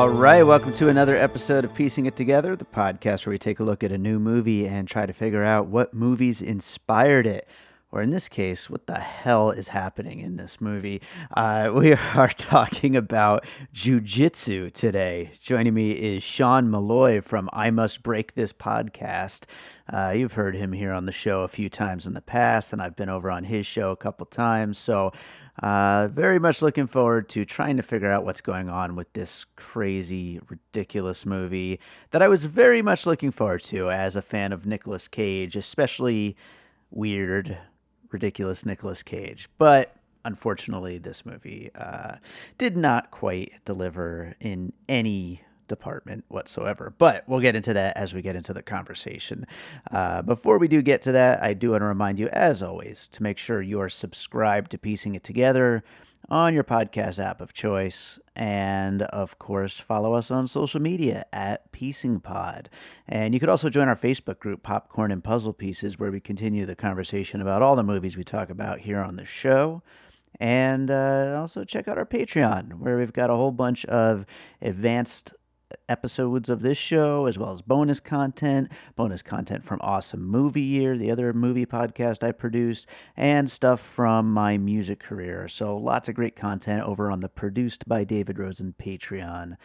All right, welcome to another episode of Piecing It Together, the podcast where we take a look at a new movie and try to figure out what movies inspired it. Or in this case, what the hell is happening in this movie? We are talking about Jiu Jitsu today. Joining me is Sean Malloy from I Must Break This podcast. You've heard him here on the show a few times in the past, and I've been over on his show a couple times. So very much looking forward to trying to figure out what's going on with this crazy, ridiculous movie that I was very much looking forward to as a fan of Nicolas Cage, especially weird, ridiculous Nicolas Cage. But unfortunately, this movie did not quite deliver in any department whatsoever. But we'll get into that as we get into the conversation. Before we do get to that, I do want to remind you, as always, to make sure you are subscribed to Piecing It Together on your podcast app of choice. And of course, follow us on social media at Piecing Pod. And you could also join our Facebook group, Popcorn and Puzzle Pieces, where we continue the conversation about all the movies we talk about here on the show. And also check out our Patreon, where we've got a whole bunch of advanced episodes of this show, as well as bonus content from Awesome Movie Year, the other movie podcast I produced, and stuff from my music career. So lots of great content over on the Produced by David Rosen Patreon.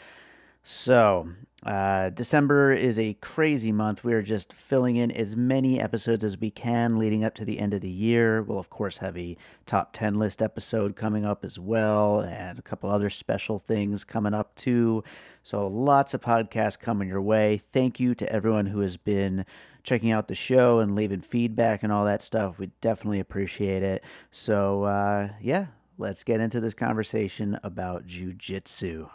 So, December is a crazy month. We're just filling in as many episodes as we can leading up to the end of the year. We'll, of course, have a top 10 list episode coming up as well, and a couple other special things coming up too. So, lots of podcasts coming your way. Thank you to everyone who has been checking out the show and leaving feedback and all that stuff. We definitely appreciate it. So, yeah, let's get into this conversation about Jiu Jitsu.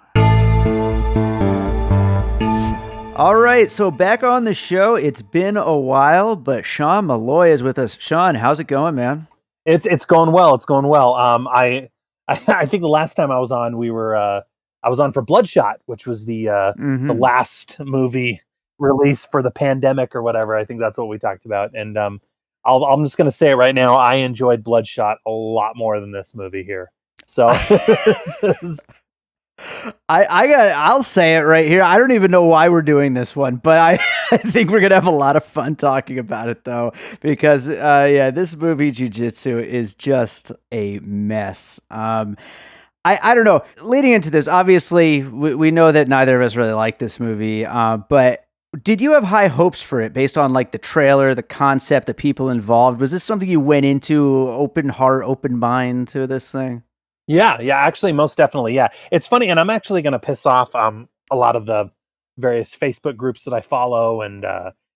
All right, so back on the show. It's been a while, but Sean Malloy is with us. Sean, how's it going, man? It's going well. It's going well. I think the last time I was on, I was on for Bloodshot, which was the last movie release for the pandemic or whatever. I think that's what we talked about. And I'm just going to say it right now. I enjoyed Bloodshot a lot more than this movie here. So I'll say it right here. I don't even know why we're doing this one, but I think we're gonna have a lot of fun talking about it though, because this movie Jiu Jitsu is just a mess. I don't know. Leading into this, obviously we know that neither of us really like this movie, but did you have high hopes for it based on like the trailer, the concept, the people involved? Was this something you went into open heart, open mind to this thing? Yeah, actually, most definitely. Yeah, it's funny, and I'm actually going to piss off a lot of the various Facebook groups that I follow, and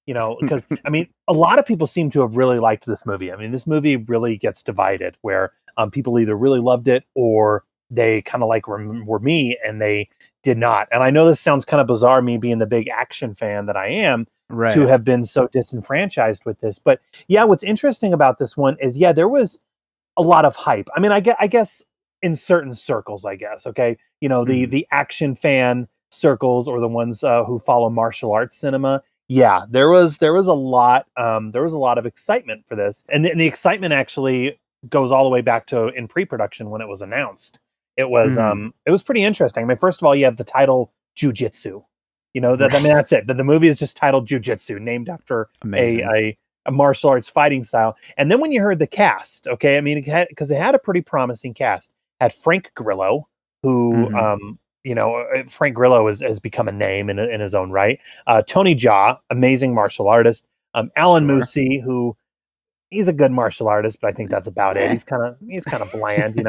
because I mean, a lot of people seem to have really liked this movie. I mean, this movie really gets divided, where people either really loved it or they kind of like were me and they did not. And I know this sounds kind of bizarre, me being the big action fan that I am, right, to have been so disenfranchised with this. But yeah, what's interesting about this one is, there was a lot of hype. I mean, I guess. In certain circles, I guess. Okay. The action fan circles, or the ones who follow martial arts cinema. Yeah, there was a lot of excitement for this. And the excitement actually goes all the way back to in pre-production when it was announced. It was pretty interesting. I mean, first of all, you have the title Jiu Jitsu. I mean, that's it. The movie is just titled Jiu Jitsu, named after a martial arts fighting style. And then when you heard the cast, okay, I mean, because it had a pretty promising cast. Had Frank Grillo, who, Frank Grillo has become a name in his own right. Tony Jaa, amazing martial artist. Alain Moussi, who he's a good martial artist, but I think that's about it. He's kind of bland,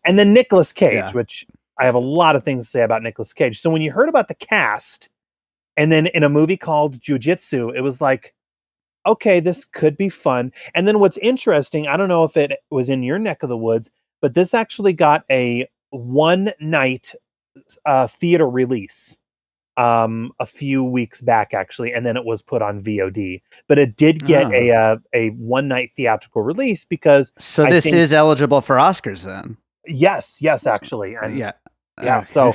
And then Nicolas Cage, which I have a lot of things to say about Nicolas Cage. So when you heard about the cast, and then in a movie called Jiu Jitsu, it was like, okay, this could be fun. And then what's interesting, I don't know if it was in your neck of the woods, but this actually got a one-night theater release a few weeks back, actually, and then it was put on VOD. But it did get a one-night theatrical release because... So this is eligible for Oscars then? Yes, actually. And, yeah. Okay. So...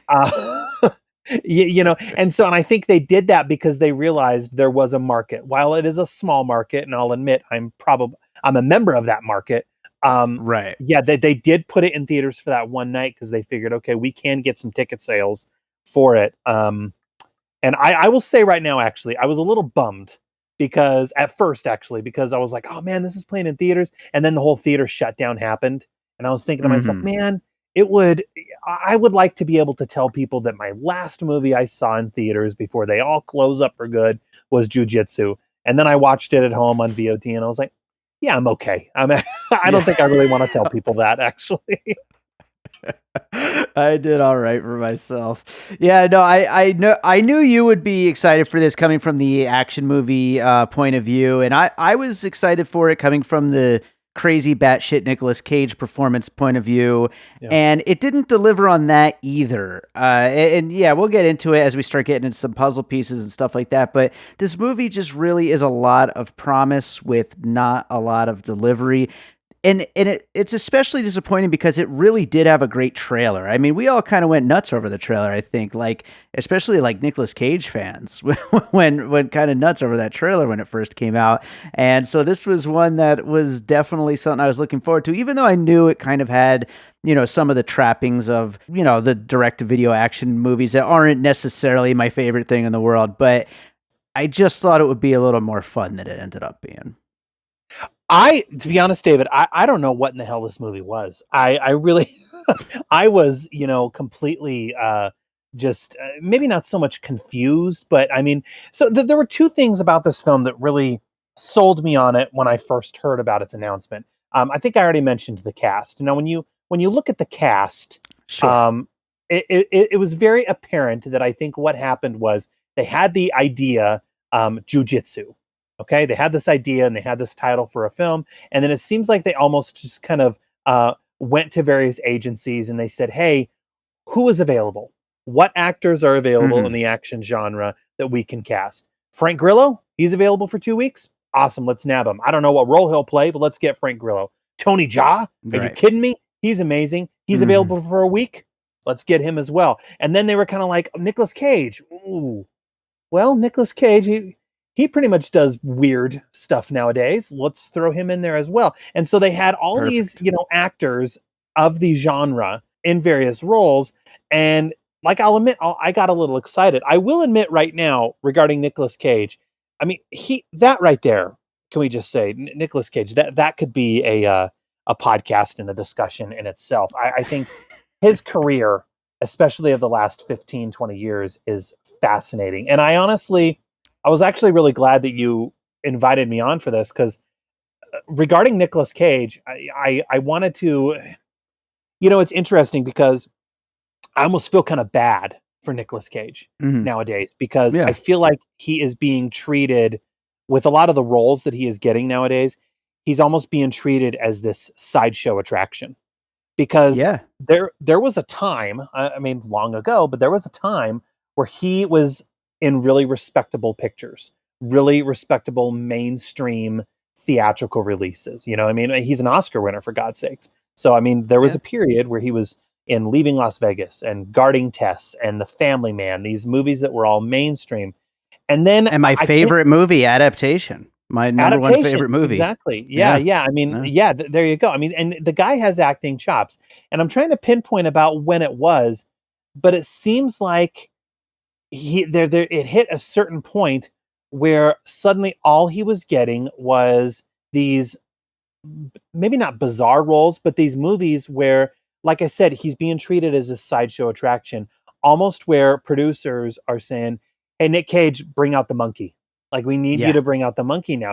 and I think they did that because they realized there was a market. While it is a small market, and I'll admit I'm a member of that market, Right. Yeah, they did put it in theaters for that one night because they figured, okay, we can get some ticket sales for it. And I will say right now, actually, I was a little bummed because at first, actually, because I was like, oh man, this is playing in theaters. And then the whole theater shutdown happened. And I was thinking to myself, Mhm. man, I would like to be able to tell people that my last movie I saw in theaters before they all close up for good was Jiu Jitsu. And then I watched it at home on VOD and I was like, yeah, I'm okay. I don't Yeah. think I really want to tell people that, actually. I did all right for myself. Yeah, no, I knew you would be excited for this coming from the action movie point of view, and I was excited for it coming from the crazy batshit Nicolas Cage performance point of view, Yeah. and it didn't deliver on that either. And yeah, we'll get into it as we start getting into some puzzle pieces and stuff like that. But this movie just really is a lot of promise with not a lot of delivery. And it's especially disappointing because it really did have a great trailer. I mean, we all kind of went nuts over the trailer, I think, like especially like Nicolas Cage fans went kind of nuts over that trailer when it first came out. And so this was one that was definitely something I was looking forward to, even though I knew it kind of had, some of the trappings of, the direct to video action movies that aren't necessarily my favorite thing in the world, but I just thought it would be a little more fun than it ended up being. To be honest, David, I don't know what in the hell this movie was. I really, I was, completely, just maybe not so much confused, but I mean, so there were two things about this film that really sold me on it when I first heard about its announcement. I think I already mentioned the cast. Now, when you look at the cast, Sure. um, it was very apparent that I think what happened was they had the idea, jujitsu. Okay, they had this idea and they had this title for a film, and then it seems like they almost just kind of went to various agencies and they said, "Hey, who is available? What actors are available in Mhm. the action genre that we can cast?" Frank Grillo, he's available for 2 weeks. Awesome, let's nab him. I don't know what role he'll play, but let's get Frank Grillo. Tony Jaa, are you Right. kidding me? He's amazing. He's Mhm. available for a week. Let's get him as well. And then they were kind of like Nicolas Cage. Ooh, well, Nicolas Cage, he pretty much does weird stuff nowadays. Let's throw him in there as well. And so they had all these, Perfect. actors of the genre in various roles. And like I'll admit, I got a little excited. I will admit right now regarding Nicolas Cage. I mean, he that right there. Can we just say Nicolas Cage? That could be a podcast and a discussion in itself. I think his career, especially of the last 15, 20 years, is fascinating. And I was actually really glad that you invited me on for this because regarding Nicolas Cage, I wanted to, it's interesting because I almost feel kind of bad for Nicolas Cage Mhm. nowadays because I Yeah. feel like he is being treated with a lot of the roles that he is getting nowadays. He's almost being treated as this sideshow attraction because Yeah. there was a time, I mean, long ago, but there was a time where he was in really respectable pictures, really respectable mainstream theatrical releases. I mean, he's an Oscar winner for God's sakes. So I mean, there was Yeah. a period where he was in Leaving Las Vegas and Guarding Tess and The Family Man, these movies that were all mainstream. And then And my I can't favorite movie adaptation. My number one Adaptation, favorite movie. exactly. Yeah, Yeah. yeah. I mean, Yeah. yeah, there you go. I mean, and the guy has acting chops. And I'm trying to pinpoint about when it was, but it seems like it hit a certain point where suddenly all he was getting was these maybe not bizarre roles, but these movies where, like I said, he's being treated as a sideshow attraction, almost where producers are saying, "Hey, Nick Cage, bring out the monkey. Like, we need you Yeah. to bring out the monkey now."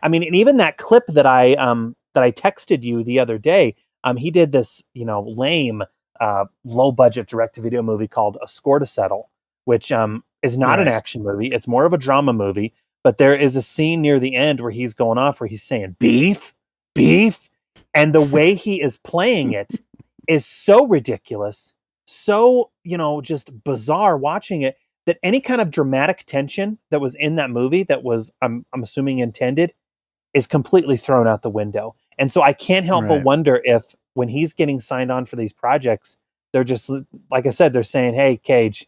I mean, and even that clip that I texted you the other day, he did this, lame, low budget direct to video movie called A Score to Settle, which is not an Right. action movie. It's more of a drama movie. But there is a scene near the end where he's going off, where he's saying beef, beef, and the way he is playing it is so ridiculous, so, just bizarre watching it, that any kind of dramatic tension that was in that movie that was, I'm assuming, intended, is completely thrown out the window. And so I can't help but Right. wonder if when he's getting signed on for these projects, they're just, like I said, they're saying, "Hey, Cage,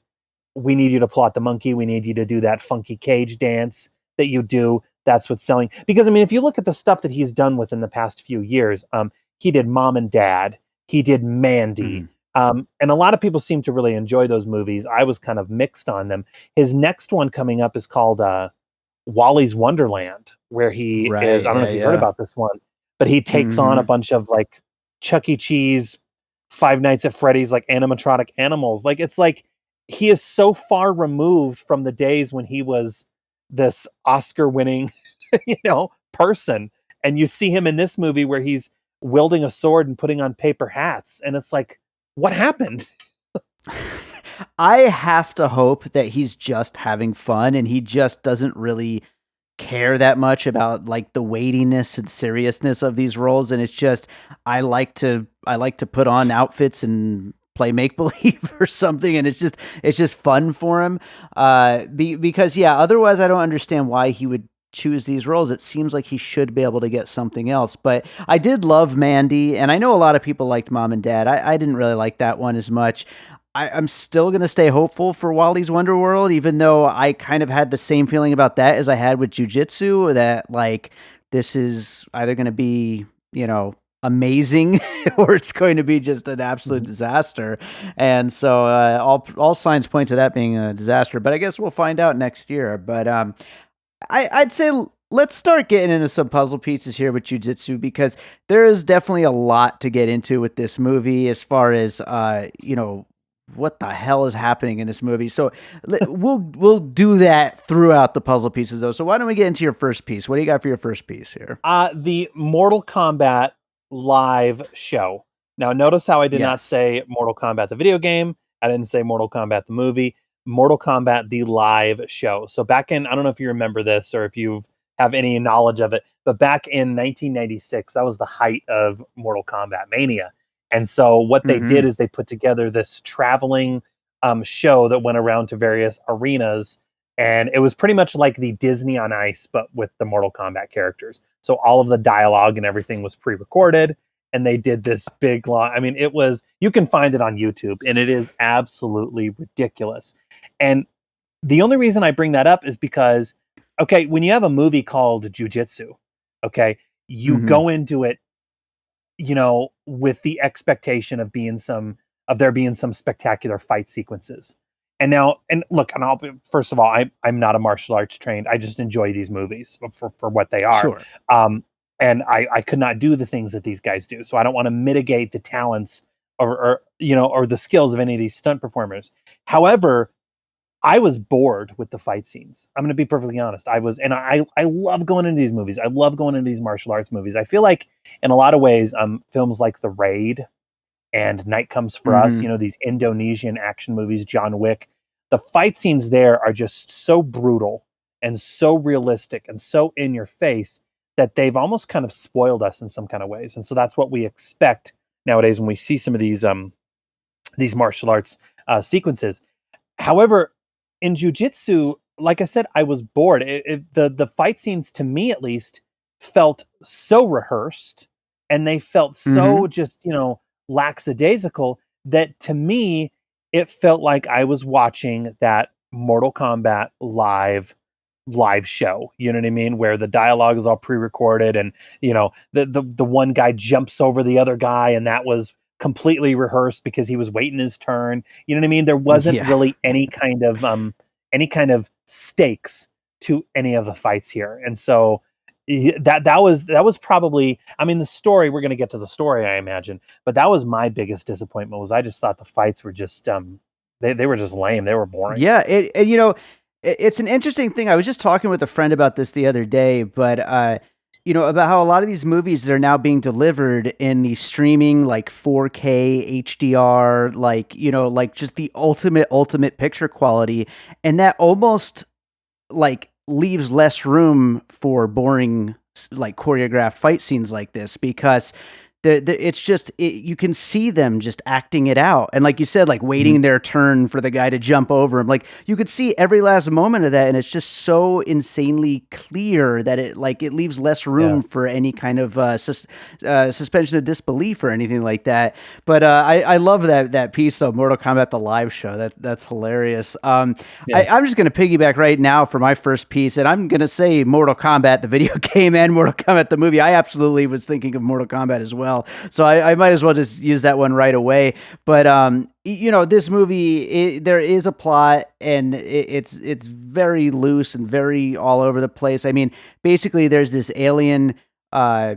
we need you to plot the monkey. We need you to do that funky cage dance that you do. That's what's selling." Because I mean, if you look at the stuff that he's done within the past few years, he did Mom and Dad, he did Mandy, Mhm. And a lot of people seem to really enjoy those movies. I was kind of mixed on them. His next one coming up is called Wally's Wonderland, where he is, Right. I don't know Yeah. if you've heard Yeah. about this one, but he takes on a Hmm. bunch of like Chuck E. Cheese, Five Nights at Freddy's, like animatronic animals. Like it's like he is so far removed from the days when he was this Oscar winning, person. And you see him in this movie where he's wielding a sword and putting on paper hats. And it's like, what happened? I have to hope that he's just having fun and he just doesn't really care that much about like the weightiness and seriousness of these roles, and it's just I like to put on outfits and play make believe or something, and it's just fun for him, because yeah, otherwise I don't understand why he would choose these roles. It seems like he should be able to get something else. But I did love Mandy, and I know a lot of people liked Mom and Dad. I didn't really like that one as much. I'm still going to stay hopeful for Wally's Wonder World, even though I kind of had the same feeling about that as I had with Jiu Jitsu, that like this is either going to be, amazing or it's going to be just an absolute Mhm. disaster. And so all signs point to that being a disaster, but I guess we'll find out next year. But I'd say let's start getting into some puzzle pieces here with Jiu Jitsu, because there is definitely a lot to get into with this movie as far as, what the hell is happening in this movie. So we'll do that throughout the puzzle pieces though. So why don't we get into your first piece? What do you got for your first piece here? The Mortal Kombat live show. Now, notice how I did not Yes. say Mortal Kombat the video game. I didn't say Mortal Kombat the movie. Mortal Kombat the live show. So back in, I don't know if you remember this or if you have any knowledge of it, but back in 1996, that was the height of Mortal Kombat mania. And so what they did Mhm. is they put together this traveling show that went around to various arenas, and it was pretty much like the Disney on Ice, but with the Mortal Kombat characters. So all of the dialogue and everything was pre-recorded, and they did this big long. I mean, it was, you can find it on YouTube, and it is absolutely ridiculous. And the only reason I bring that up is because, okay, when you have a movie called Jiu Jitsu, okay, you Mhm. go into it, with the expectation of there being some spectacular fight sequences. And look, and first of all, I'm not a martial arts trained. I just enjoy these movies for what they are. Sure. Um, and I could not do the things that these guys do. So I don't want to mitigate the talents or the skills of any of these stunt performers. However, I was bored with the fight scenes. I'm going to be perfectly honest. I love going into these movies. I love going into these martial arts movies. I feel like in a lot of ways, films like The Raid and Night Comes for Us, Mhm. these Indonesian action movies, John Wick, the fight scenes there are just so brutal and so realistic and so in your face that they've almost kind of spoiled us in some kind of ways. And so that's what we expect nowadays when we see some of these martial arts sequences. However, in jujitsu, like I said, I was bored. The fight scenes, to me at least, felt so rehearsed, and they felt Mhm. so just lackadaisical that to me it felt like I was watching that Mortal Kombat live show. You know what I mean? Where the dialogue is all pre-recorded, and the one guy jumps over the other guy, and that was completely rehearsed because he was waiting his turn. You know what I mean? There wasn't Yeah. really any kind of stakes to any of the fights here. And so that was probably, I mean, the story, we're going to get to the story, I imagine, but that was my biggest disappointment. Was I just thought the fights were just they were just lame. They were boring. Yeah, it's an interesting thing. I was just talking with a friend about this the other day, but about how a lot of these movies, they're now being delivered in the streaming like 4K HDR, like like just the ultimate picture quality, and that almost like leaves less room for boring like choreographed fight scenes like this, because it's just you can see them just acting it out, and like you said, like Mhm. waiting their turn for the guy to jump over him, like you could see every last moment of that, and it's just so insanely clear that it leaves less Yeah. room for any kind of suspension of disbelief or anything like that. But I love that piece though, Mortal Kombat the live show. That's hilarious. Yeah. I'm just going to piggyback right now for my first piece, and I'm going to say Mortal Kombat, the video game, and Mortal Kombat, the movie. I absolutely was thinking of Mortal Kombat as well. well. So I might as well just use that one right away. But this movie, there is a plot, and it's very loose and very all over the place. I mean, basically, there's this alien uh,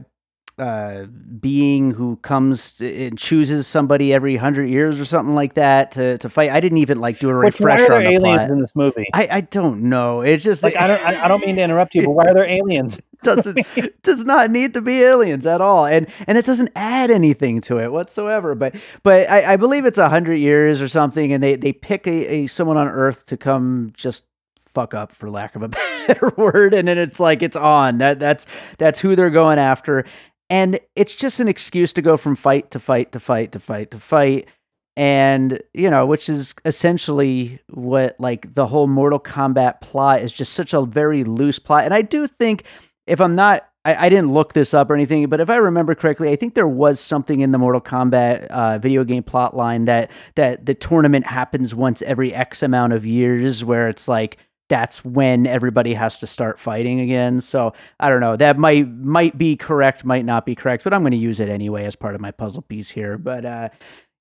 being who comes and chooses somebody every 100 years or something like that to fight. I didn't even do a refresher why are there on the aliens plot. in this movie? I don't know. It's just I don't mean to interrupt you, but why are there aliens? does not need to be aliens at all, and it doesn't add anything to it whatsoever. But I believe it's 100 years or something, and they pick a someone on Earth to come just fuck up, for lack of a better word, and then it's it's on. That's who they're going after. And it's just an excuse to go from fight to fight to fight to fight to fight. And, which is essentially what the whole Mortal Kombat plot is, just such a very loose plot. And I do think, if I'm not, I didn't look this up or anything, but if I remember correctly, I think there was something in the Mortal Kombat video game plot line that the tournament happens once every X amount of years, where it's that's when everybody has to start fighting again. So I don't know. That might be correct, might not be correct, but I'm going to use it anyway as part of my puzzle piece here. But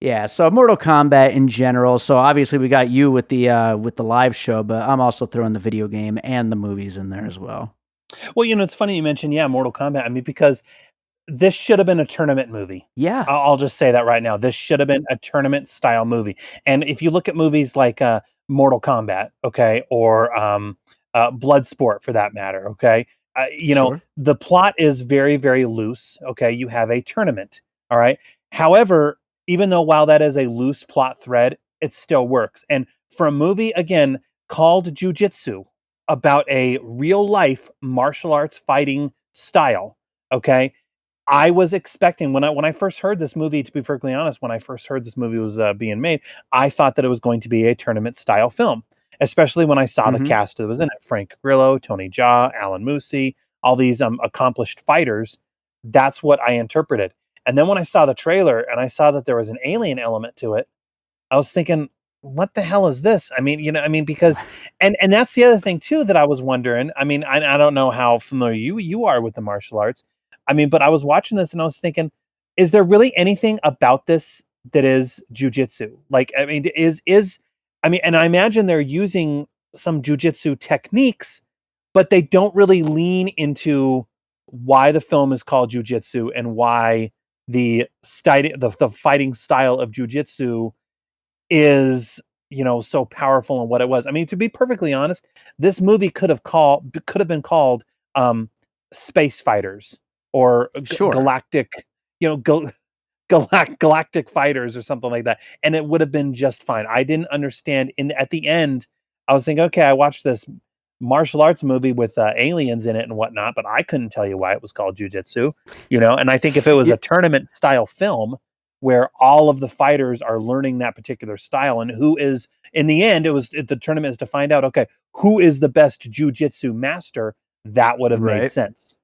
yeah, so Mortal Kombat in general. So obviously we got you with the live show, but I'm also throwing the video game and the movies in there as well. Well, it's funny you mentioned, Mortal Kombat. I mean, because this should have been a tournament movie. Yeah. I'll just say that right now. This should have been a tournament style movie. And if you look at movies like Mortal Kombat, okay, or Bloodsport for that matter, okay, Sure. the plot is very, very loose. Okay, you have a tournament. All right. However, even though while that is a loose plot thread, it still works. And for a movie, again, called Jiu Jitsu, about a real life martial arts fighting style, okay, I was expecting, when I first heard this movie, to be perfectly honest, when I first heard this movie was being made, I thought that it was going to be a tournament style film, especially when I saw the cast that was in it: Frank Grillo, Tony Jaa, Alain Moussi, all these accomplished fighters. That's what I interpreted. And then when I saw the trailer and I saw that there was an alien element to it, I was thinking, what the hell is this? I mean, because, and that's the other thing too that I was wondering. I mean, I don't know how familiar you are with the martial arts. I mean, but I was watching this and I was thinking, is there really anything about this that is jujitsu? I mean, and I imagine they're using some jujitsu techniques, but they don't really lean into why the film is called jujitsu and why the fighting style of jujitsu is, so powerful in what it was. I mean, to be perfectly honest, this movie could have been called Space Fighters, or Sure. Galactic, Galactic Fighters or something like that, and it would have been just fine. I didn't understand. At the end, I was thinking, okay, I watched this martial arts movie with aliens in it and whatnot, but I couldn't tell you why it was called jujitsu. And I think if it was a tournament style film where all of the fighters are learning that particular style, and who is, in the end, the tournament is to find out, okay, who is the best jujitsu master, that would have made sense.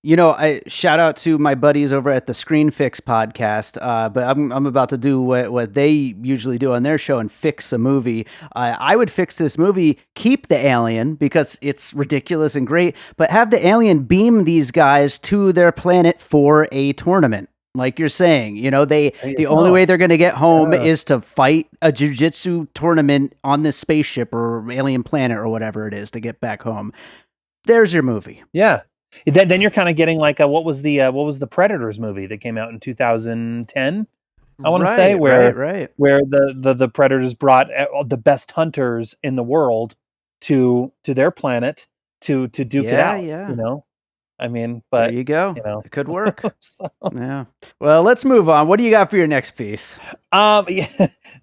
I shout out to my buddies over at the Screen Fix podcast, but I'm about to do what they usually do on their show and fix a movie. I would fix this movie, keep the alien because it's ridiculous and great, but have the alien beam these guys to their planet for a tournament. Like you're saying, the only way they're going to get home is to fight a jiu-jitsu tournament on this spaceship or alien planet or whatever it is to get back home. There's your movie. Yeah. Then you're kind of getting what was the Predators movie that came out in 2010? I want to say where the Predators brought the best hunters in the world to their planet to duke it out. Yeah. I mean, but there you go. It could work. Yeah. Well, let's move on. What do you got for your next piece? Yeah,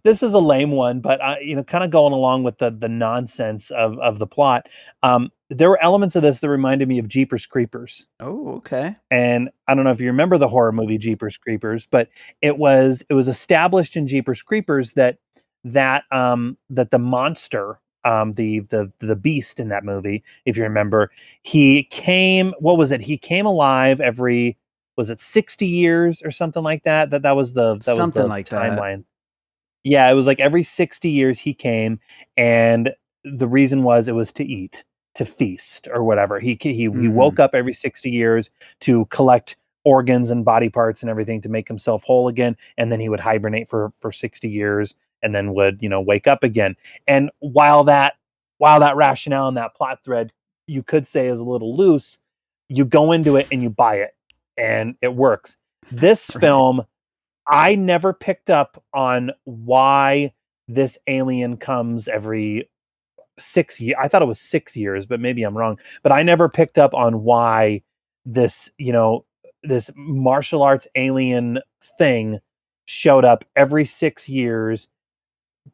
this is a lame one, but kind of going along with the nonsense of the plot. There were elements of this that reminded me of Jeepers Creepers. Oh, okay. And I don't know if you remember the horror movie Jeepers Creepers, but it was established in Jeepers Creepers that the monster, the beast in that movie, if you remember, he came alive every, was it 60 years or something like that? That was the timeline. Yeah, it was every 60 years he came, and the reason was it was to eat, to feast or whatever. He woke up every 60 years to collect organs and body parts and everything to make himself whole again, and then he would hibernate for 60 years and then would, wake up again. And while that rationale and that plot thread you could say is a little loose, you go into it and you buy it and it works. This film, I never picked up on why this alien comes every 6 years. I thought it was 6 years, but maybe I'm wrong. But I never picked up on why this, this martial arts alien thing showed up every 6 years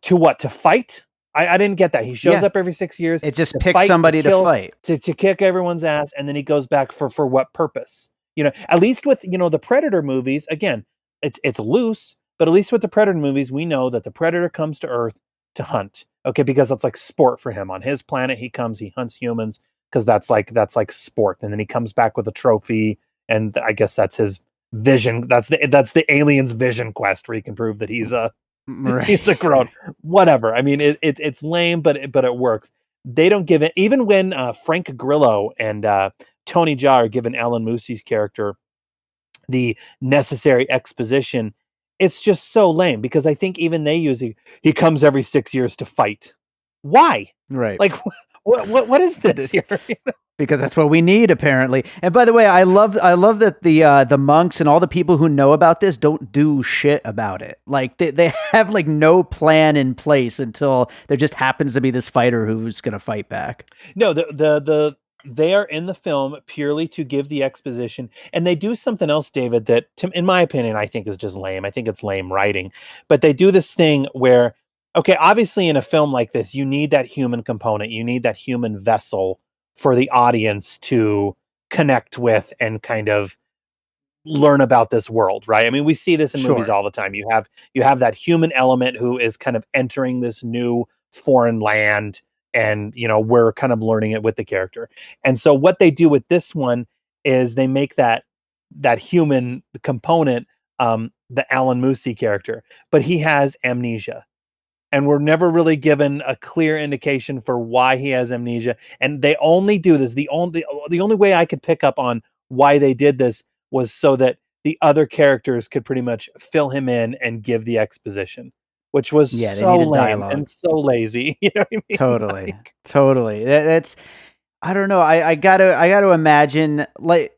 to fight. I didn't get that. He shows up every 6 years. It just picks somebody to fight. To kick everyone's ass, and then he goes back for what purpose? At least with, the Predator movies, again, it's loose, but at least with the Predator movies, we know that the Predator comes to Earth to hunt. Okay, because it's like sport for him. On his planet, he hunts humans because that's like sport. And then he comes back with a trophy, and I guess that's his vision. That's the alien's vision quest, where he can prove that he's a grown whatever. I mean, it's lame, but it works. They don't give it, even when Frank Grillo and Tony Jaa are given Alan Moussi's character the necessary exposition. It's just so lame, because I think even they use he comes every 6 years to fight. Why? Right. Like, what is this here? Because that's what we need, apparently. And by the way, I love that the monks and all the people who know about this don't do shit about it. Like they have like no plan in place until there just happens to be this fighter who's going to fight back. No, they are in the film purely to give the exposition, and they do something else, David, that, in my opinion, I think is just lame. I think it's lame writing, but they do this thing where, okay, obviously in a film like this, you need that human component, you need that human vessel for the audience to connect with and kind of learn about this world, right? I mean, we see this in movies all the time. You have that human element who is kind of entering this new foreign land, and we're kind of learning it with the character. And so what they do with this one is they make that human component the Alan Moussi character, but he has amnesia. And we're never really given a clear indication for why he has amnesia. And they only do this. The only way I could pick up on why they did this was so that the other characters could pretty much fill him in and give the exposition, which was so lame and so lazy. You know what I mean? Totally. That's, I don't know. I gotta imagine, like,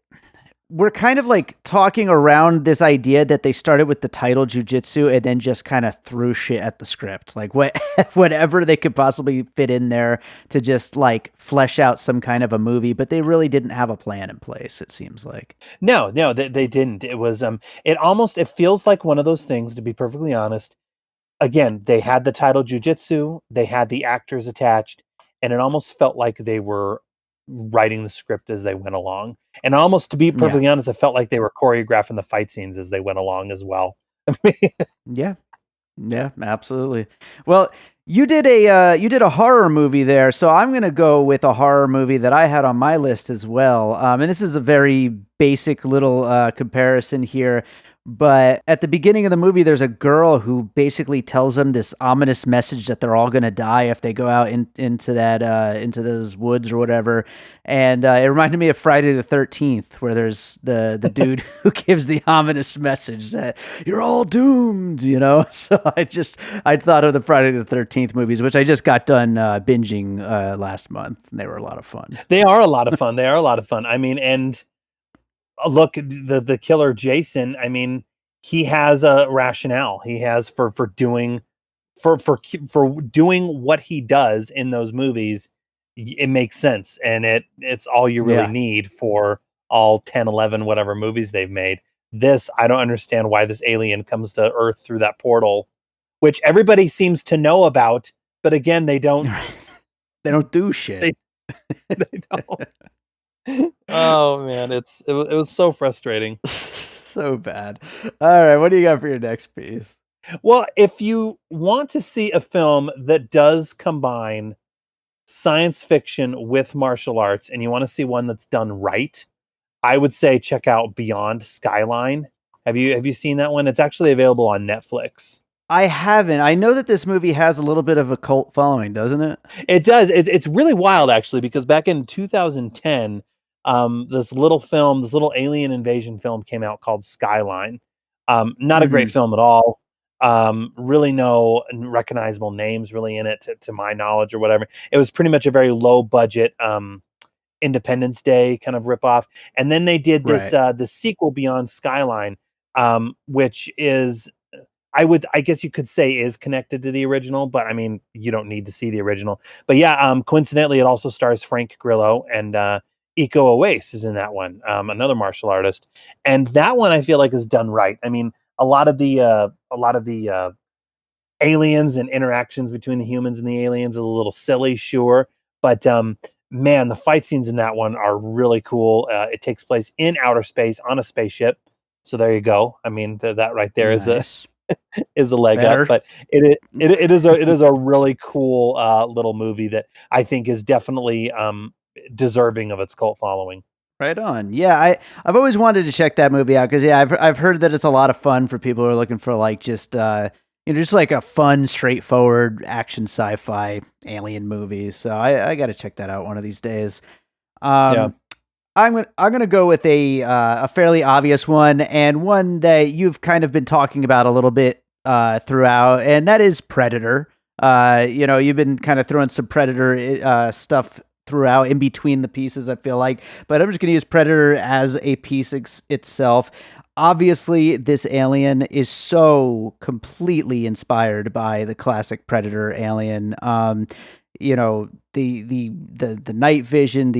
we're kind of like talking around this idea that they started with the title Jiu Jitsu and then just kind of threw shit at the script, like whatever they could possibly fit in there to just like flesh out some kind of a movie, but they really didn't have a plan in place. It seems like no, they didn't. It was it feels like one of those things, to be perfectly honest. Again, they had the title Jiu Jitsu, they had the actors attached, and it almost felt like they were writing the script as they went along. And almost, to be perfectly honest, it felt like they were choreographing the fight scenes as they went along as well. Yeah, absolutely. Well, you did a horror movie there, so I'm gonna go with a horror movie that I had on my list as well. And this is a very basic little comparison here. But at the beginning of the movie, there's a girl who basically tells them this ominous message that they're all going to die if they go out into those woods or whatever. And it reminded me of Friday the 13th, where there's the dude who gives the ominous message that you're all doomed, So I thought of the Friday the 13th movies, which I just got done binging last month, and they were a lot of fun. They are a lot of fun. I mean, and look, the killer Jason, I mean, he has a rationale. He has for doing what he does in those movies. It makes sense, and it's all you really need for all 10, 11, whatever movies they've made. This, I don't understand why this alien comes to Earth through that portal, which everybody seems to know about, but again, they don't. They don't do shit. They don't. Oh man, it was so frustrating. So bad. All right, what do you got for your next piece? Well, if you want to see a film that does combine science fiction with martial arts, and you want to see one that's done right, I would say check out Beyond Skyline. Have you seen that one? It's actually available on Netflix. I haven't. I know that this movie has a little bit of a cult following, doesn't it? It does. It's really wild, actually, because back in 2010, this little alien invasion film came out called Skyline. Not a great Mhm. film at all. Really no recognizable names really in it to my knowledge or whatever. It was pretty much a very low budget Independence Day kind of ripoff. And then they did this Right. the sequel Beyond Skyline, which is I guess you could say is connected to the original, but I mean you don't need to see the original. But yeah, coincidentally, it also stars Frank Grillo and Iko Uwais is in that one, another martial artist, and that one I feel like is done right. I mean, a lot of the aliens and interactions between the humans and the aliens is a little silly, sure, but man, the fight scenes in that one are really cool. It takes place in outer space on a spaceship, so there you go. I mean, that right there Nice. is a leg up, Better. but it is a really cool little movie that I think is definitely deserving of its cult following. Right on. Yeah, I've always wanted to check that movie out because yeah, I've heard that it's a lot of fun for people who are looking for like just just like a fun, straightforward action sci-fi alien movie. So I got to check that out one of these days. Yeah. Um, I'm gonna go with a fairly obvious one and one that you've kind of been talking about a little bit throughout, and that is Predator. You've been kind of throwing some Predator stuff throughout in between the pieces, I feel like, but I'm just gonna use Predator as a piece itself. Obviously, this alien is so completely inspired by the classic Predator alien. The night vision,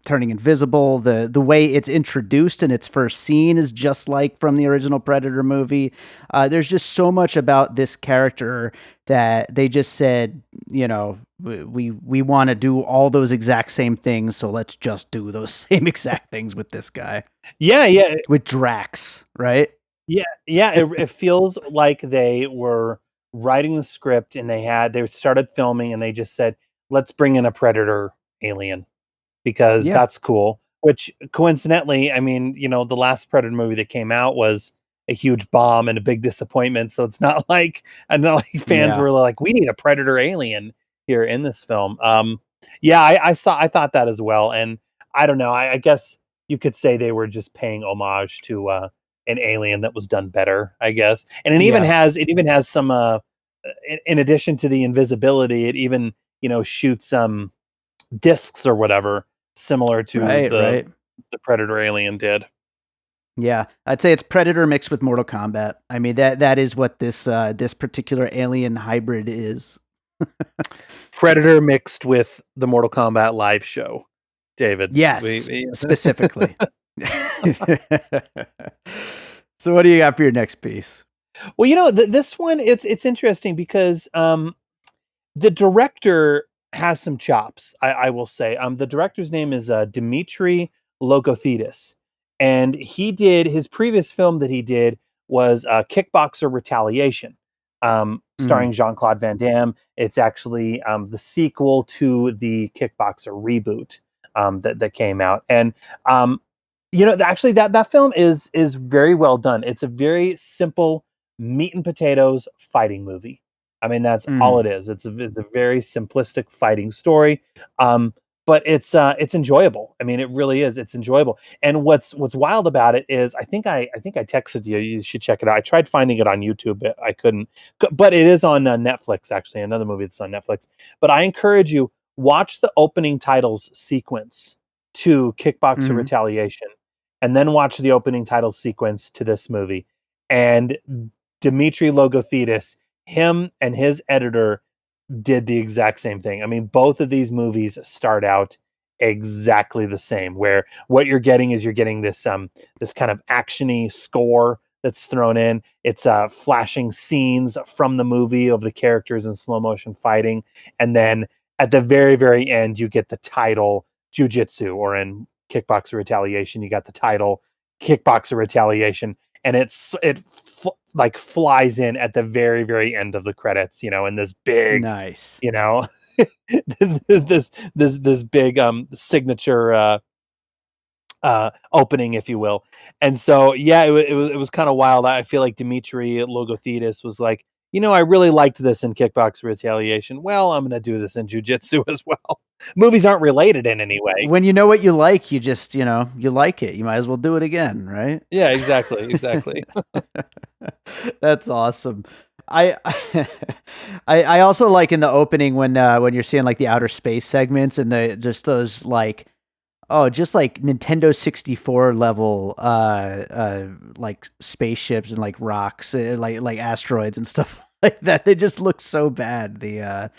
turning invisible, the way it's introduced in its first scene is just like from the original Predator movie. There's just so much about this character that they just said, we want to do all those exact same things, so let's just do those same exact things with this guy, Yeah, yeah, with Drax, right? yeah, yeah. It feels like they were writing the script and they started filming and they just said, "Let's bring in a predator alien because Yeah, that's cool." Which coincidentally, I mean, the last Predator movie that came out was a huge bomb and a big disappointment. So it's not like fans yeah. were like, "We need a predator alien here in this film." Yeah, I thought that as well, and I don't know. I guess you could say they were just paying homage to an alien that was done better, I guess. And Yeah. it even has some in addition to the invisibility, it even shoots discs or whatever similar to Right, right. the Predator alien did. Yeah, I'd say it's Predator mixed with Mortal Kombat. I mean that is what this particular alien hybrid is. Predator mixed with the Mortal Kombat live show, David. Yes, specifically. So what do you got for your next piece? Well, this one it's interesting because the director has some chops. I will say. The director's name is Dimitri Logothetis, and he did his previous film that he did was Kickboxer Retaliation, Mm, starring Jean Claude Van Damme. It's actually the sequel to the Kickboxer reboot that came out, and actually that film is very well done. It's a very simple meat and potatoes fighting movie. I mean, that's all mm. it is. It's a very simplistic fighting story, but it's enjoyable. I mean, it really is. It's enjoyable. And what's wild about it is, I think I texted you. You should check it out. I tried finding it on YouTube, but I couldn't. But it is on Netflix. Actually, another movie that's on Netflix. But I encourage you watch the opening titles sequence to Kickboxer Mhm. Retaliation, and then watch the opening title sequence to this movie. And Dimitri Logothetis, him and his editor did the exact same thing. I mean, both of these movies start out exactly the same, where what you're getting this kind of actiony score that's thrown in. It's flashing scenes from the movie of the characters in slow motion fighting, and then at the very very end you get the title Jiu Jitsu, or in Kickboxer Retaliation you got the title Kickboxer Retaliation, and like flies in at the very very end of the credits, in this big, Nice. you know this big signature opening, if you will. And so yeah, it was kind of wild. I feel like Dimitri Logothetis was like, I really liked this in Kickboxer Retaliation, well, I'm gonna do this in jiu-jitsu as well. Movies aren't related in any way. When you know what you like, you just, you like it. You might as well do it again, right? Yeah, exactly. That's awesome. I I also like in the opening when you're seeing like the outer space segments and the just those like just like Nintendo 64 level like spaceships and like rocks like asteroids and stuff like that. They just look so bad. The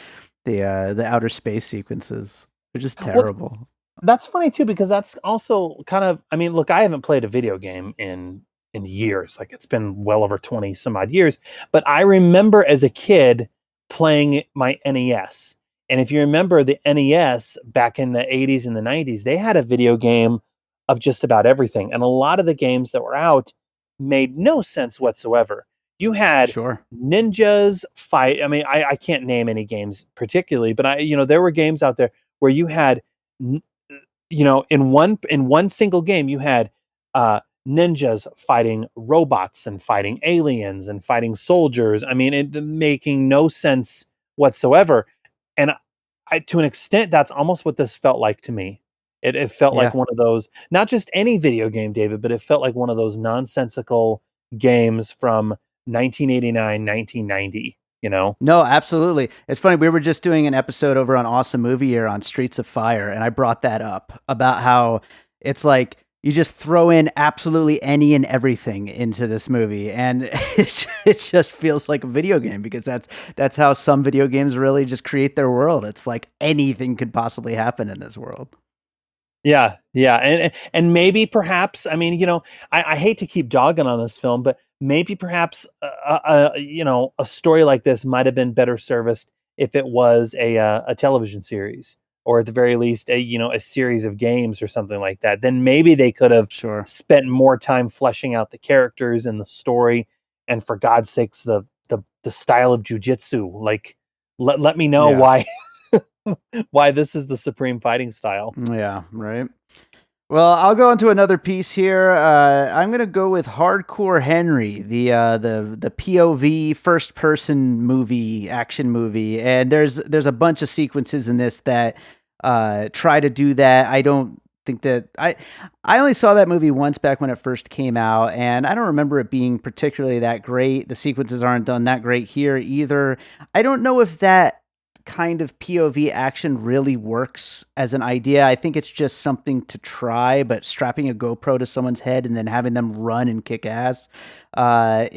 outer space sequences. They're just Well, terrible. that's funny too, because that's also kind of, I mean, look, I haven't played a video game in years. Like it's been well over 20 some odd years, but I remember as a kid playing my NES. And if you remember the NES back in the 80s and the 90s, they had a video game of just about everything. And a lot of the games that were out made no sense whatsoever. You had Sure. ninjas fight. I mean, I can't name any games particularly, but there were games out there where you had in one single game you had ninjas fighting robots and fighting aliens and fighting soldiers. I mean, it making no sense whatsoever. And to an extent, that's almost what this felt like to me. It felt Yeah. like one of those, not just any video game, David, but it felt like one of those nonsensical games from 1989, 1990. No, absolutely. It's funny. We were just doing an episode over on Awesome Movie Year on Streets of Fire, and I brought that up about how it's like you just throw in absolutely any and everything into this movie, and it just feels like a video game because that's how some video games really just create their world. It's like anything could possibly happen in this world. Yeah, yeah, and maybe perhaps, I mean, I hate to keep dogging on this film, but maybe perhaps a story like this might have been better serviced if it was a television series, or at the very least a series of games or something like that. Then maybe they could have Sure. spent more time fleshing out the characters and the story, and for God's sakes, the style of jujitsu. Like, let me know Yeah. why this is the supreme fighting style. Yeah, right. Well, I'll go into another piece here. I'm gonna go with Hardcore Henry, the POV first person action movie, and there's a bunch of sequences in this that try to do that. I don't think that I only saw that movie once back when it first came out, and I don't remember it being particularly that great. The sequences aren't done that great here either. I don't know if that kind of POV action really works as an idea. I think it's just something to try, but strapping a GoPro to someone's head and then having them run and kick ass I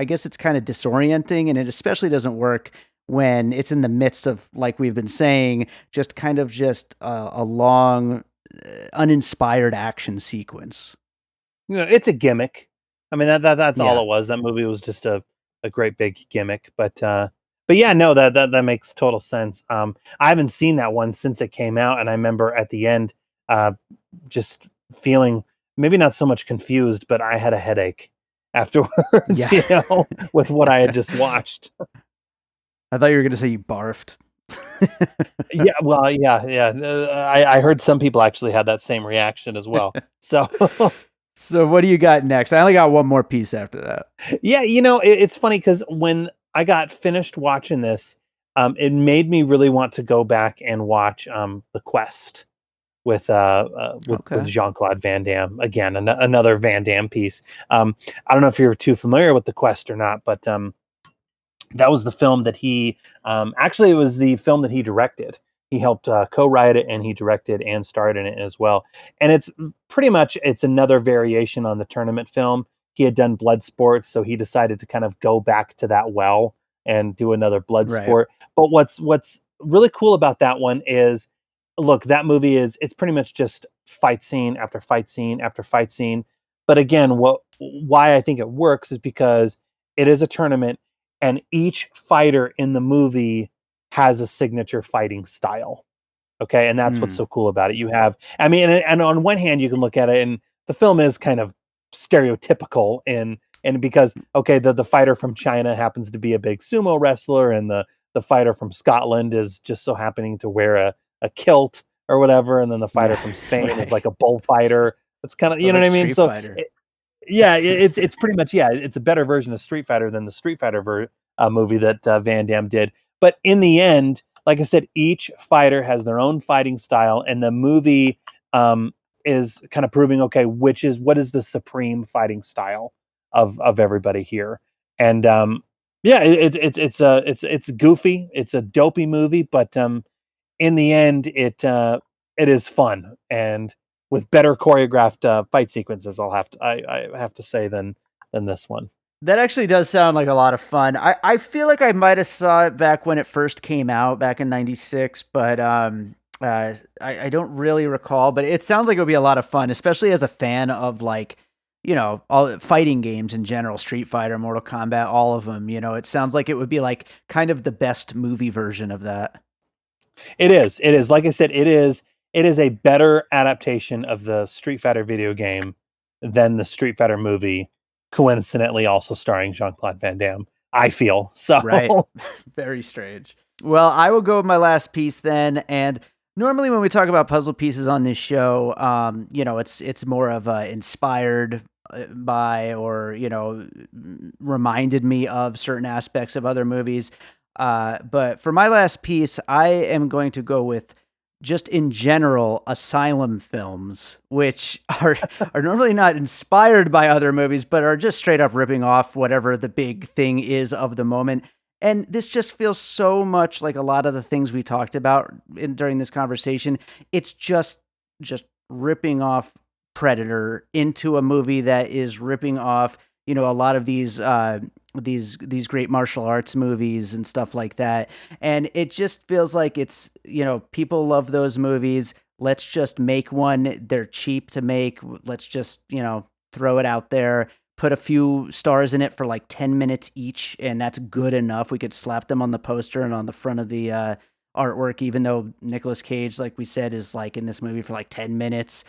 guess it's kind of disorienting, and it especially doesn't work when it's in the midst of, like we've been saying, just kind of just a long, uninspired action sequence. It's a gimmick. I mean, that's Yeah. all it was. That movie was just a great big gimmick. But yeah, no, that makes total sense. I haven't seen that one since it came out, and I remember at the end, just feeling maybe not so much confused, but I had a headache afterwards. Yeah. With what I had just watched. I thought you were going to say you barfed. Yeah, well, yeah. I heard some people actually had that same reaction as well. So. So what do you got next? I only got one more piece after that. Yeah, it's funny because when I got finished watching this, it made me really want to go back and watch The Quest with Okay. Jean-Claude Van Damme. Again, another Van Damme piece. I don't know if you're too familiar with The Quest or not, but that was the film that he actually, it was the film that he directed. He helped co-write it, and he directed and starred in it as well. And it's pretty much, it's another variation on the tournament film. He had done Bloodsport, so he decided to kind of go back to that well and do another Right. Bloodsport. But what's really cool about that one is, look, that movie it's pretty much just fight scene after fight scene after fight scene. But again, why I think it works is because it is a tournament, and each fighter in the movie has a signature fighting style. Okay. And that's what's so cool about it. You have, I mean, and on one hand, you can look at it, and the film is kind of stereotypical and because, okay, the fighter from China happens to be a big sumo wrestler, and the fighter from Scotland is just so happening to wear a kilt or whatever. And then the fighter from Spain is like a bullfighter. It's kind of, you know what I mean? Street So Fighter. it's pretty much, yeah, it's a better version of Street Fighter than the Street Fighter movie that Van Damme did. But in the end, like I said, each fighter has their own fighting style, and the movie is kind of proving, okay, what is the supreme fighting style of everybody here. And yeah, it's goofy, it's a dopey movie, but in the end, it is fun, and with better choreographed fight sequences, I have to say, than this one. That actually does sound like a lot of fun. I feel like I might have saw it back when it first came out back in '96, but I don't really recall. But it sounds like it would be a lot of fun, especially as a fan of like, all fighting games in general, Street Fighter, Mortal Kombat, all of them. It sounds like it would be like kind of the best movie version of that. It is. It is. Like I said, it is. It is a better adaptation of the Street Fighter video game than the Street Fighter movie. Coincidentally, also starring Jean-Claude Van Damme. I feel Right. so. Very strange. Well, I will go with my last piece then. And normally when we talk about puzzle pieces on this show, it's more of inspired by or, reminded me of certain aspects of other movies. But for my last piece, I am going to go with just in general asylum films, which are normally not inspired by other movies, but are just straight up ripping off whatever the big thing is of the moment. And this just feels so much like a lot of the things we talked about during this conversation. It's just ripping off Predator into a movie that is ripping off, a lot of these great martial arts movies and stuff like that. And it just feels like it's, people love those movies. Let's just make one. They're cheap to make. Let's just, throw it out there, put a few stars in it for like 10 minutes each, and that's good enough. We could slap them on the poster and on the front of the artwork, even though Nicolas Cage, like we said, is like in this movie for like 10 minutes.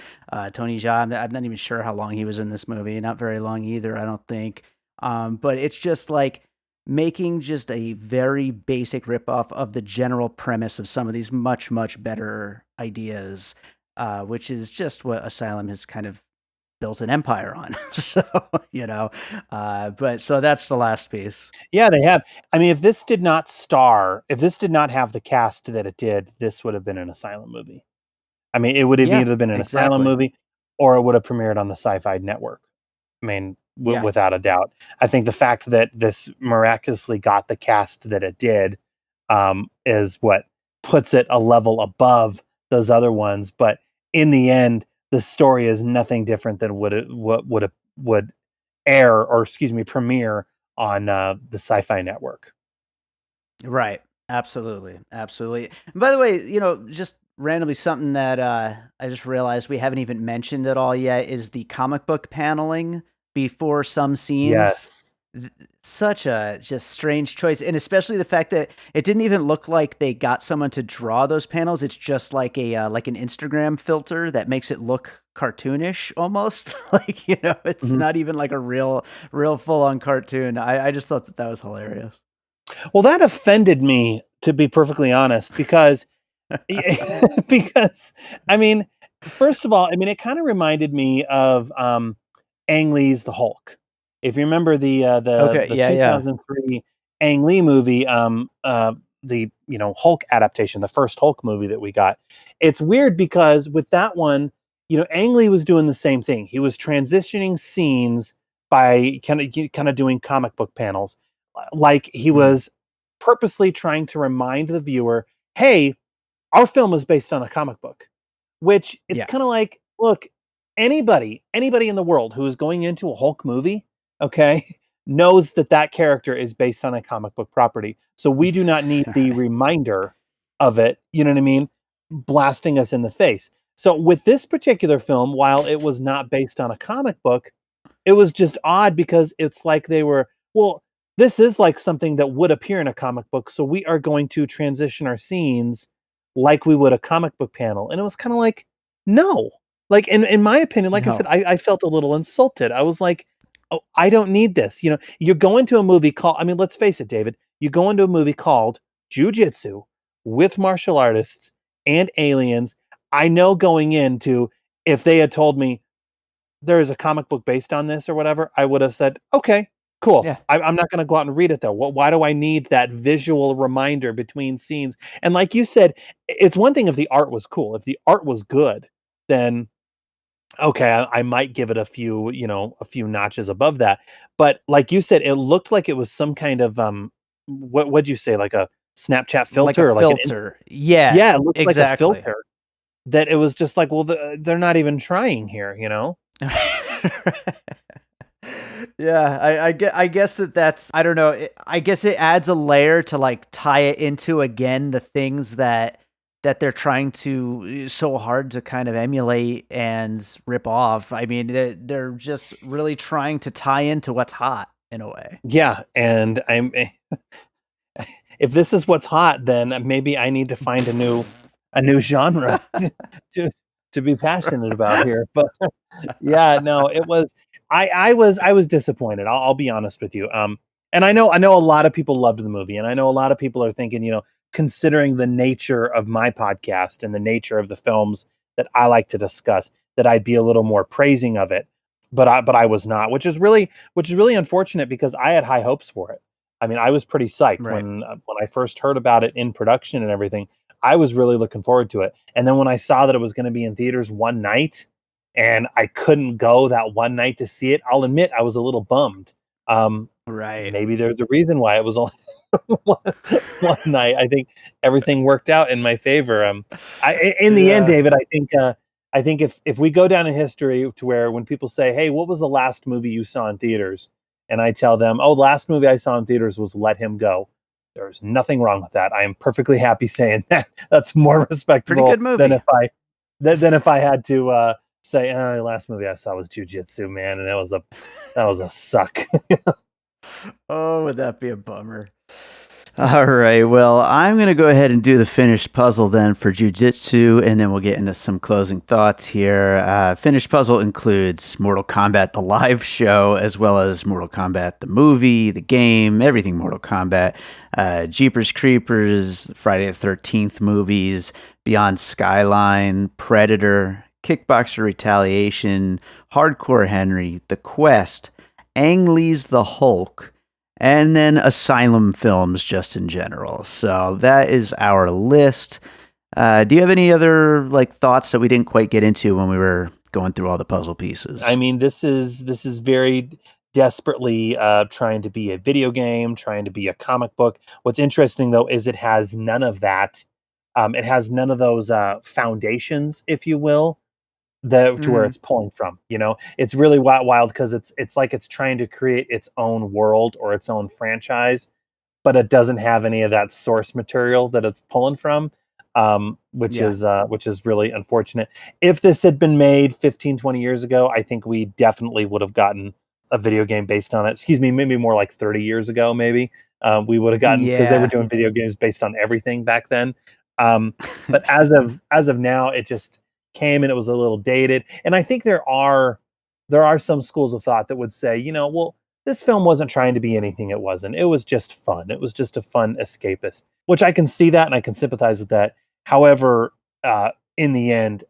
Tony Jaa, I'm not even sure how long he was in this movie. Not very long either, I don't think. But it's just like making just a very basic ripoff of the general premise of some of these much, much better ideas, which is just what Asylum has kind of built an empire on. So, but so that's the last piece. Yeah, they have. I mean, if this did not have the cast that it did, this would have been an Asylum movie. I mean, it would have Yeah, either been an Asylum exactly. movie or it would have premiered on the Sci-Fi Network. I mean, Yeah. without a doubt. I think the fact that this miraculously got the cast that it did is what puts it a level above those other ones. But in the end, the story is nothing different than would air, or excuse me, premiere on the Sci-Fi Network. Right. Absolutely. Absolutely. And by the way, just randomly something that I just realized we haven't even mentioned at all yet is the comic book paneling before some scenes. Yes. Such a just strange choice. And especially the fact that it didn't even look like they got someone to draw those panels. It's just like like an Instagram filter that makes it look cartoonish almost. Like, it's Mhm. not even like a real full on cartoon. I just thought that was hilarious. Well, that offended me, to be perfectly honest, because because I mean, first of all, I mean, it kind of reminded me of Ang Lee's The Hulk. If you remember Okay. the Yeah. Yeah. 2003 Ang Lee movie, the Hulk adaptation, the first Hulk movie that we got, it's weird because with that one, Ang Lee was doing the same thing. He was transitioning scenes by kind of doing comic book panels, like he Mhm. was purposely trying to remind the viewer, hey, our film is based on a comic book, which it's Yeah. kind of like, look, anybody in the world who is going into a Hulk movie, okay, knows that that character is based on a comic book property. So we do not need the Right. reminder of it, you know what I mean, blasting us in the face. So with this particular film, while it was not based on a comic book, it was just odd because it's like they were, well, this is like something that would appear in a comic book, so we are going to transition our scenes like we would a comic book panel. And it was kind of like, no. Like in my opinion, like I said, No. I felt a little insulted. I was like, oh, I don't need this. You go into a movie called, I mean, let's face it, David, you go into a movie called Jiu Jitsu with martial artists and aliens. I know going into, if they had told me there is a comic book based on this or whatever, I would have said, okay. Cool. Yeah. I'm not going to go out and read it though. Why do I need that visual reminder between scenes? And like you said, it's one thing if the art was cool. If the art was good, then okay, I might give it a few, a few notches above that. But like you said, it looked like it was some kind of what'd you say, like a Snapchat Like a filter or like an filter. Yeah, yeah, it looked like a exactly. filter that it was just like, well, they're not even trying here. Yeah, I guess that's I don't know. I guess it adds a layer to like tie it into again the things that they're trying to so hard to kind of emulate and rip off. I mean, they're just really trying to tie into what's hot in a way. Yeah, and if this is what's hot, then maybe I need to find a new genre to to be passionate about here. But yeah, no, it was I was disappointed. I'll be honest with you. And I know a lot of people loved the movie, and I know a lot of people are thinking, considering the nature of my podcast and the nature of the films that I like to discuss, that I'd be a little more praising of it. But I was not, which is really unfortunate because I had high hopes for it. I mean, I was pretty psyched Right. when I first heard about it in production and everything. I was really looking forward to it. And then when I saw that it was going to be in theaters one night, and I couldn't go that one night to see it, I'll admit I was a little bummed. Right. Maybe there's a reason why it was only one, one night. I think everything worked out in my favor. In the end, Yeah. David, I think if we go down in history to where when people say, "Hey, what was the last movie you saw in theaters?" and I tell them, "Oh, the last movie I saw in theaters was Let Him Go." There's nothing wrong with that. I am perfectly happy saying that. That's more Pretty respectable good movie. than if I had to say, the last movie I saw was Jiu Jitsu, man, and that was a suck. Oh, would that be a bummer? All right. Well, I'm going to go ahead and do the finished puzzle then for Jiu Jitsu, and then we'll get into some closing thoughts here. Finished puzzle includes Mortal Kombat, the live show, as well as Mortal Kombat, the movie, the game, everything Mortal Kombat, Jeepers Creepers, Friday the 13th movies, Beyond Skyline, Predator, Kickboxer Retaliation, Hardcore Henry, The Quest, Ang Lee's The Hulk, and then Asylum films just in general. So that is our list. Do you have any other like thoughts that we didn't quite get into when we were going through all the puzzle I pieces? mean, this is very desperately trying to be a video game, trying to be a comic book. What's interesting though is it has none of that. It has none of those foundations, if you will, to where Hmm. it's pulling from. It's really wild because it's like it's trying to create its own world or its own franchise, but it doesn't have any of that source material that it's pulling from, Yeah. which is really unfortunate. If this had been made 15, 20 years ago, I think we definitely would have gotten a video game based on it. Excuse me, maybe more like 30 years ago, maybe we would have gotten, because they were Yeah. doing video games based on everything back then. Um, but as of now, it just came and it was a little dated. And I think there are some schools of thought that would say, well, this film wasn't trying to be anything it wasn't. It was just fun. It was just a fun escapist, which I can see that and I can sympathize with that. However, in the end,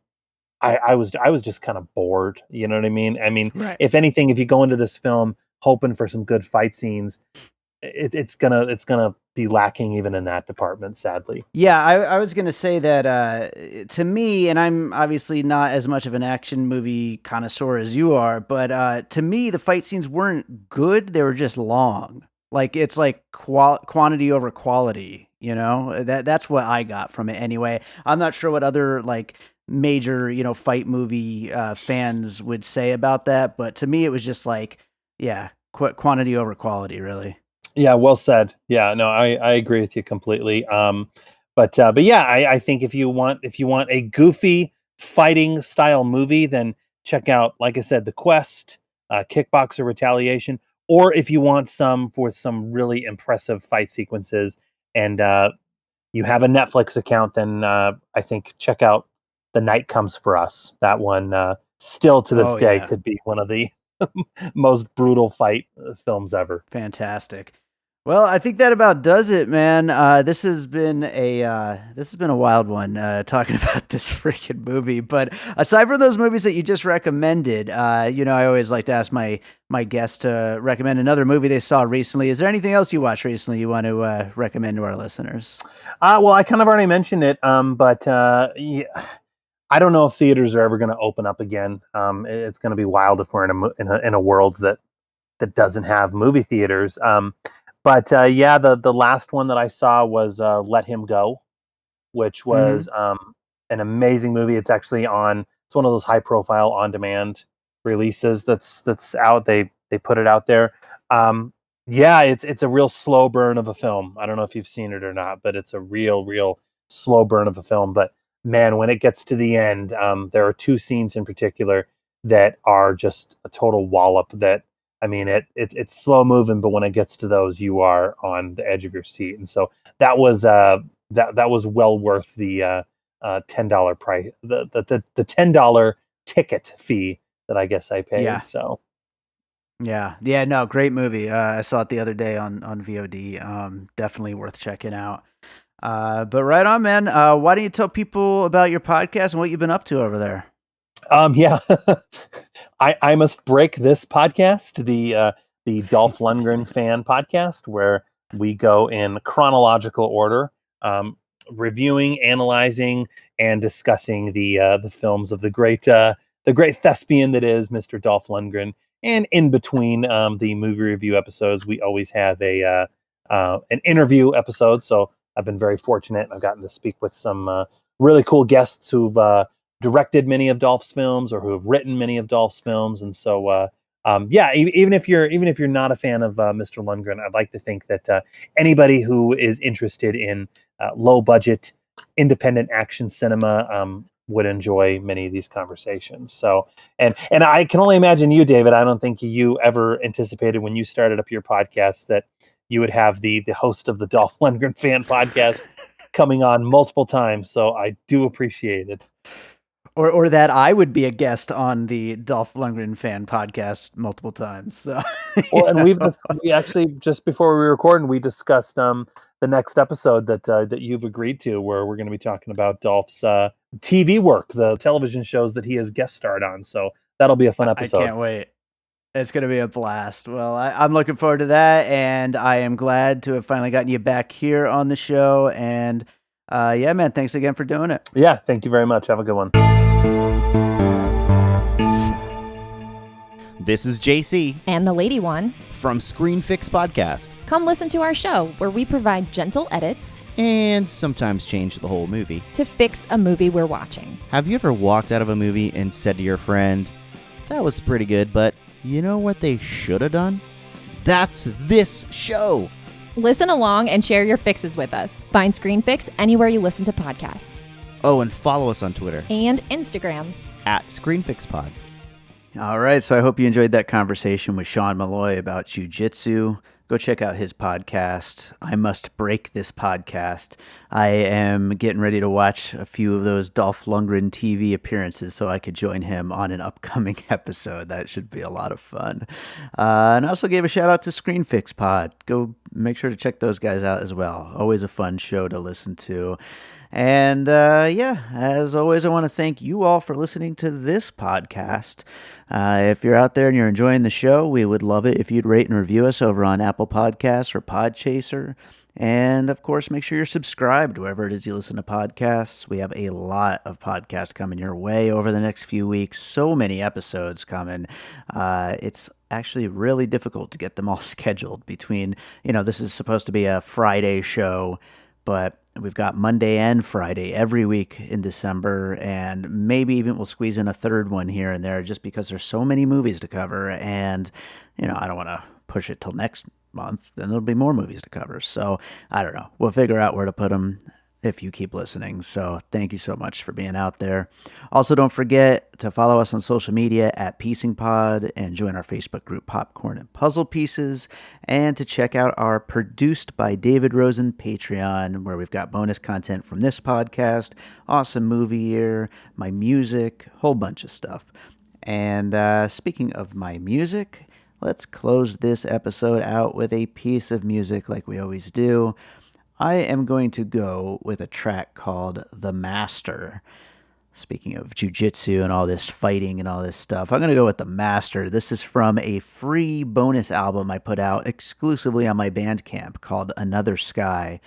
I was just kind of bored. You know what I mean? I mean, Right. if anything, if you go into this film hoping for some good fight scenes, it's gonna be lacking even in that department, sadly. Yeah, I was gonna say that to me, and I'm obviously not as much of an action movie connoisseur as you are, but to me, the fight scenes weren't good; they were just long. Like it's like quantity over quality. That's what I got from it anyway. I'm not sure what other like major fight movie fans would say about that, but to me, it was just like yeah, quantity over quality, really. Yeah, well said. Yeah, no, I agree with you completely. But yeah, I think if you want a goofy fighting style movie, then check out, like I said, The Quest, Kickboxer Retaliation, or if you want some for some really impressive fight sequences, and you have a Netflix account, then I think check out The Night Comes for Us. That one, still to this Oh day, yeah. could be one of the most brutal fight films ever. Fantastic. Well, I think that about does it, man. This has been a wild one talking about this freaking movie. But aside from those movies that you just recommended, I always like to ask my guests to recommend another movie they saw recently. Is there anything else you watched recently you want to recommend to our listeners? Well, I kind of already mentioned it, but yeah, I don't know if theaters are ever going to open up again. It's going to be wild if we're in a world that doesn't have movie theaters. But yeah, the last one that I saw was Let Him Go, which Hmm. was an amazing movie. It's actually on. It's one of those high profile on demand releases that's out. They put it out there. Yeah, it's a real slow burn of a film. I don't know if you've seen it or not, but it's a real slow burn of a film. But man, when it gets to the end, there are two scenes in particular that are just a total wallop. That I mean, it's slow moving, but when it gets to those, you are on the edge of your seat. And so that was that was well worth the $10 price, the $10 ticket fee that I guess I paid. Yeah. So Yeah. No, great movie. I saw it the other day on VOD. Definitely worth checking out. But right on, man. Why don't you tell people about your podcast and what you've been up to over there? yeah, I must break this podcast, the Dolph Lundgren fan podcast, where we go in chronological order, reviewing, analyzing, and discussing the films of the great thespian that is Mr. Dolph Lundgren. And in between the movie review episodes, we always have an interview episode. So I've been very fortunate. I've gotten to speak with some really cool guests who've directed many of Dolph's films or who have written many of Dolph's films. And so, yeah, even if you're not a fan of Mr. Lundgren, I'd like to think that anybody who is interested in low budget, independent action cinema would enjoy many of these conversations. So, and I can only imagine you, David. I don't think you ever anticipated when you started up your podcast that you would have the host of the Dolph Lundgren fan podcast coming on multiple times. So I do appreciate it. Or that I would be a guest on the Dolph Lundgren fan podcast multiple times. So, Well, and you know. we actually just before we were recording, we discussed the next episode that you've agreed to, where we're going to be talking about Dolph's TV work, the television shows that he has guest starred on. So that'll be a fun I episode. can't wait. It's going to be a blast. Well, I'm looking forward to that, and I am glad to have finally gotten you back here on the show. And yeah, man, thanks again for doing it. Yeah, thank you very much. Have a good one. This is JC And the Lady One. from Screen Fix Podcast, Come listen to our show where we provide gentle edits and sometimes change the whole movie. to fix a movie we're watching. Have you ever walked out of a movie and said to your friend, "That was pretty good, but you know what they should have done?" That's this show. Listen along and share your fixes with us. Find Screen Fix anywhere you listen to podcasts Oh, and follow us on Twitter and Instagram. at ScreenFixPod. All right, so I hope you enjoyed that conversation with Sean Malloy about Jiu Jitsu. Go check out his podcast, I Must Break This Podcast. I am getting ready to watch a few of those Dolph Lundgren TV appearances so I could join him on an upcoming episode. That should be a lot of fun. And I also gave a shout out to Screen Fix Pod. Go make sure to check those guys out as well. Always a fun show to listen to. And yeah, as always, I want to thank you all for listening to this podcast. If you're out there and you're enjoying the show, we would love it if you'd rate and review us over on Apple Podcasts or Podchaser. And of course, make sure you're subscribed wherever it is you listen to podcasts. We have a lot of podcasts coming your way over the next few weeks. So many episodes coming. It's actually really difficult to get them all scheduled between, this is supposed to be a Friday show, but we've got Monday and Friday every week in December, and maybe even we'll squeeze in a third one here and there just because there's so many movies to cover. And, I don't want to push it till next month. Then there'll be more movies to cover. So I don't know. We'll figure out where to put them if you keep listening. So thank you so much for being out there. Also, don't forget to follow us on social media at Piecing Pod and join our Facebook group Popcorn and Puzzle Pieces, and to check out our Produced by David Rosen Patreon, where we've got bonus content from this podcast, awesome movie year, my music, whole bunch of stuff. And speaking of my music, let's close this episode out with a piece of music like we always do. I am going to go with a track called The Master. Speaking of Jiu Jitsu and all this fighting and all this stuff, I'm going to go with The Master. This is from a free bonus album I put out exclusively on my Bandcamp called Another Sky.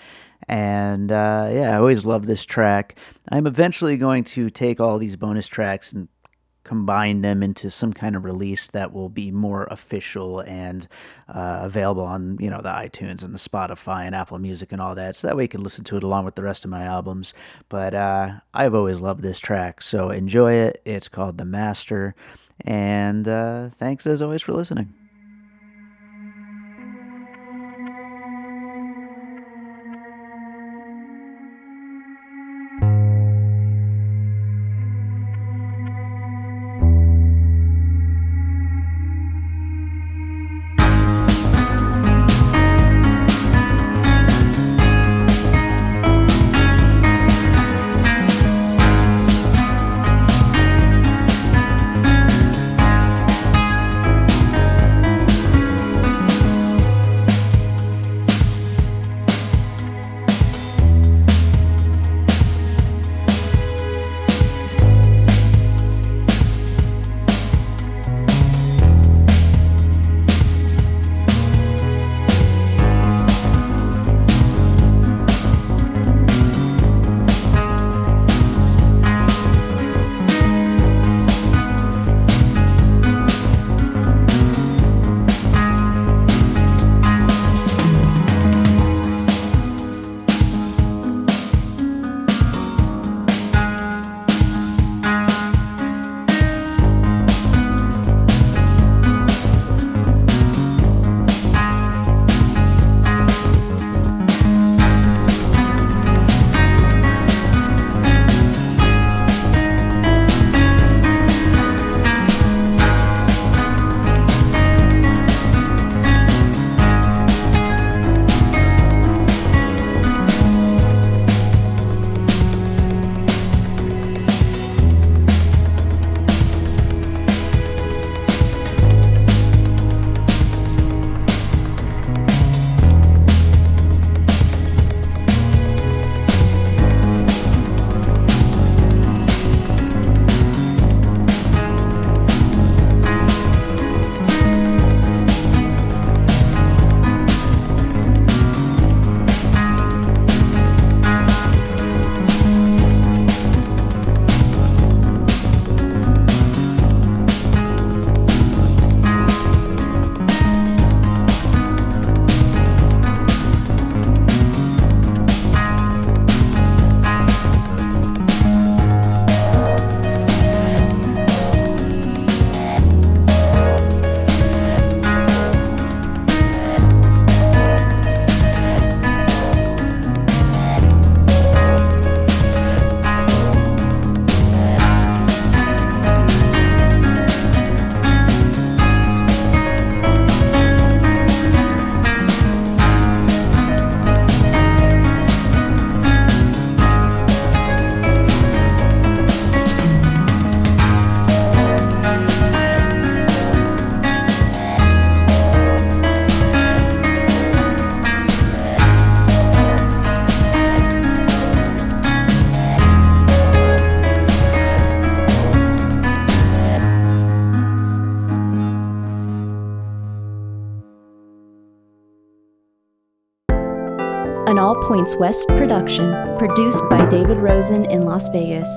And I always love this track. I'm eventually going to take all these bonus tracks and combine them into some kind of release that will be more official and available on, the iTunes and the Spotify and Apple Music and all that. So that way you can listen to it along with the rest of my albums. But I've always loved this track, so enjoy it. It's called The Master. And thanks as always for listening. An All Points West production, produced by David Rosen in Las Vegas.